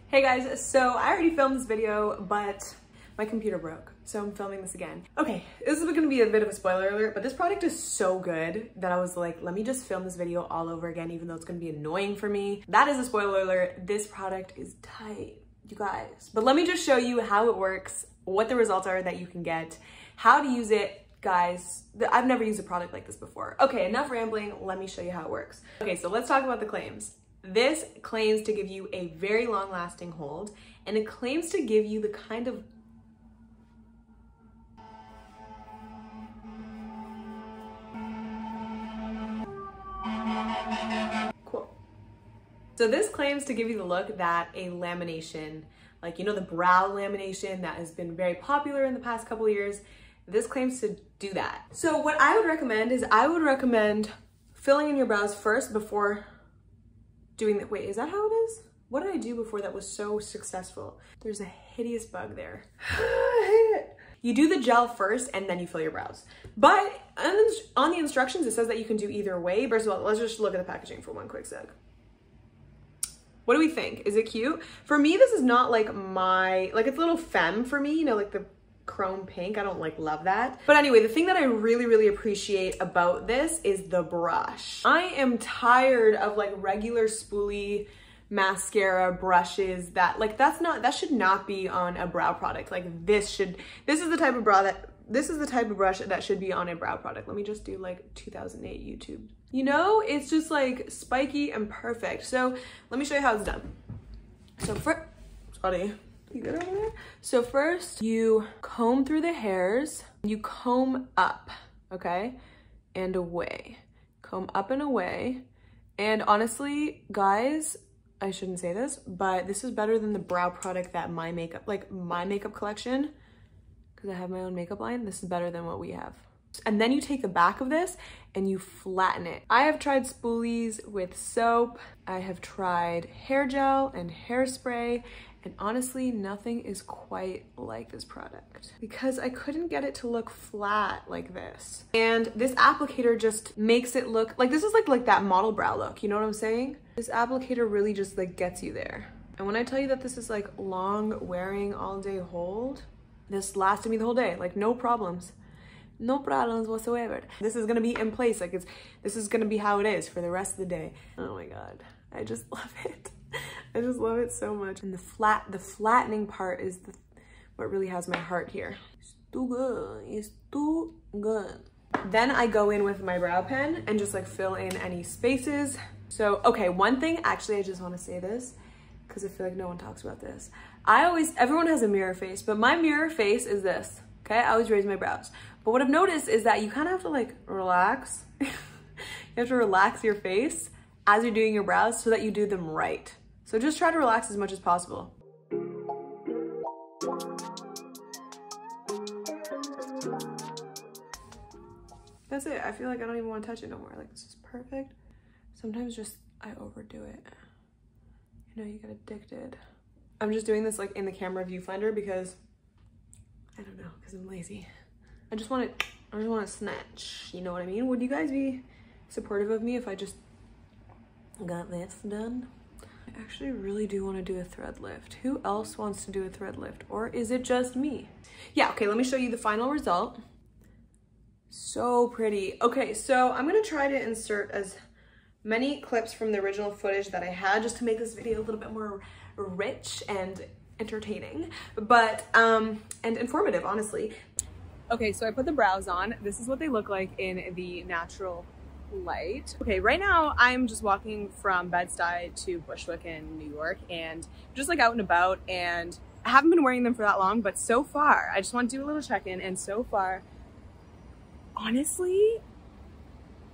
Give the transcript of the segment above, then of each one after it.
Hey guys, so I already filmed this video, but my computer broke, so I'm filming this again. Okay, this is gonna be a bit of a spoiler alert, but this product is so good that I was like, let me just film this video all over again, even though it's gonna be annoying for me. That is a spoiler alert. This product is tight, you guys. But let me just show you how it works, what the results are that you can get, how to use it. Guys, I've never used a product like this before. Okay, enough rambling, let me show you how it works. Okay, so let's talk about the claims. This claims to give you a very long lasting hold, and it claims to give you the kind of cool. So this claims to give you the look that a lamination, like, you know, the brow lamination that has been very popular in the past couple of years, this claims to do that. So what I would recommend is filling in your brows first before doing that. Wait, is that how it is? What did I do before that was so successful? There's a hideous bug there. I hate it. You do the gel first and then you fill your brows. But on the instructions, it says that you can do either way. First of all, let's just look at the packaging for one quick sec. What do we think? Is it cute? For me, this is not like it's a little femme for me, you know, like the chrome pink. I don't like love that. But anyway, the thing that I really appreciate about this is the brush. I am tired of like regular spoolie mascara brushes that that should not be on a brow product. Like this is the type of brush that should be on a brow product. Let me just do like 2008 YouTube. You know, it's just like spiky and perfect. So let me show you how it's done. So you good over there? So first you comb through the hairs, you comb up, okay? And away. Comb up and away. And honestly, guys, I shouldn't say this, but this is better than the brow product that my makeup collection, because I have my own makeup line, this is better than what we have. And then you take the back of this and you flatten it. I have tried spoolies with soap. I have tried hair gel and hairspray. And honestly, nothing is quite like this product because I couldn't get it to look flat like this. And this applicator just makes it look like, this is like that model brow look, you know what I'm saying? This applicator really just like gets you there. And when I tell you that this is like long wearing all day hold, this lasted me the whole day, like no problems. No problems whatsoever. This is gonna be in place, like this is gonna be how it is for the rest of the day. Oh my God, I just love it. I just love it so much. And the flattening part is what really has my heart here. It's too good, it's too good. Then I go in with my brow pen and just like fill in any spaces. So, okay, one thing, actually I just wanna say this because I feel like no one talks about this. Everyone has a mirror face, but my mirror face is this, okay? I always raise my brows. But what I've noticed is that you kind of have to like relax. You have to relax your face as you're doing your brows so that you do them right. So just try to relax as much as possible. That's it. I feel like I don't even want to touch it no more. Like, this is perfect. Sometimes just I overdo it. You know, you get addicted. I'm just doing this like in the camera viewfinder because I don't know, because I'm lazy. I just want to snatch. You know what I mean? Would you guys be supportive of me if I just got this done? I actually really do want to do a thread lift. Who else wants to do a thread lift? Or is it just me? Yeah, okay, let me show you the final result. So pretty. Okay, so I'm going to try to insert as many clips from the original footage that I had just to make this video a little bit more rich and entertaining, but and informative, honestly. Okay, so I put the brows on. This is what they look like in the natural light. Okay, right now I'm just walking from Bed-Stuy to Bushwick in New York and just like out and about, and I haven't been wearing them for that long, but so far, I just want to do a little check-in, and so far, honestly,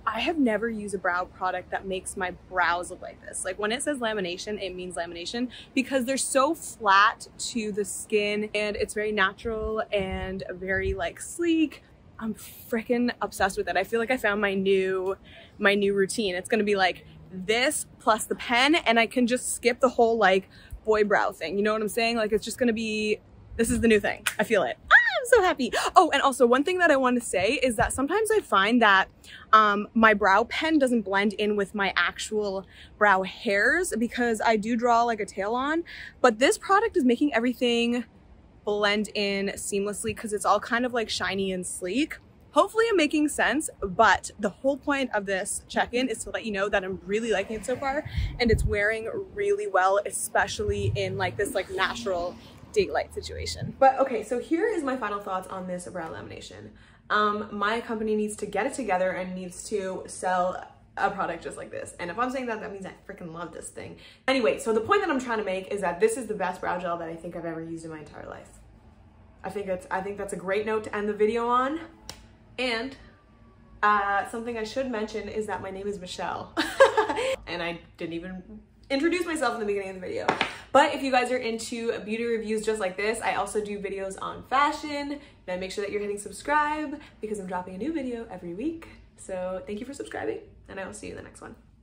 I have never used a brow product that makes my brows look like this. Like when it says lamination, it means lamination because they're so flat to the skin and it's very natural and very like sleek. I'm freaking obsessed with it. I feel like I found my new routine. It's gonna be like this plus the pen, and I can just skip the whole like boy brow thing. You know what I'm saying? Like it's just gonna be, this is the new thing. I feel it. Ah, so happy. Oh, and also one thing that I want to say is that sometimes I find that my brow pen doesn't blend in with my actual brow hairs because I do draw like a tail on, but this product is making everything blend in seamlessly because it's all kind of like shiny and sleek. Hopefully I'm making sense, but the whole point of this check-in is to let you know that I'm really liking it so far and it's wearing really well, especially in like this like natural daylight situation. But okay, so here is my final thoughts on this brow lamination. My company needs to get it together and needs to sell a product just like this. And if I'm saying that, that means I freaking love this thing. Anyway, so the point that I'm trying to make is that this is the best brow gel that I think I've ever used in my entire life. I think that's a great note to end the video on. And something I should mention is that my name is Michelle. And I didn't even introduce myself in the beginning of the video. But if you guys are into beauty reviews just like this, I also do videos on fashion. Now make sure that you're hitting subscribe because I'm dropping a new video every week. So thank you for subscribing and I will see you in the next one.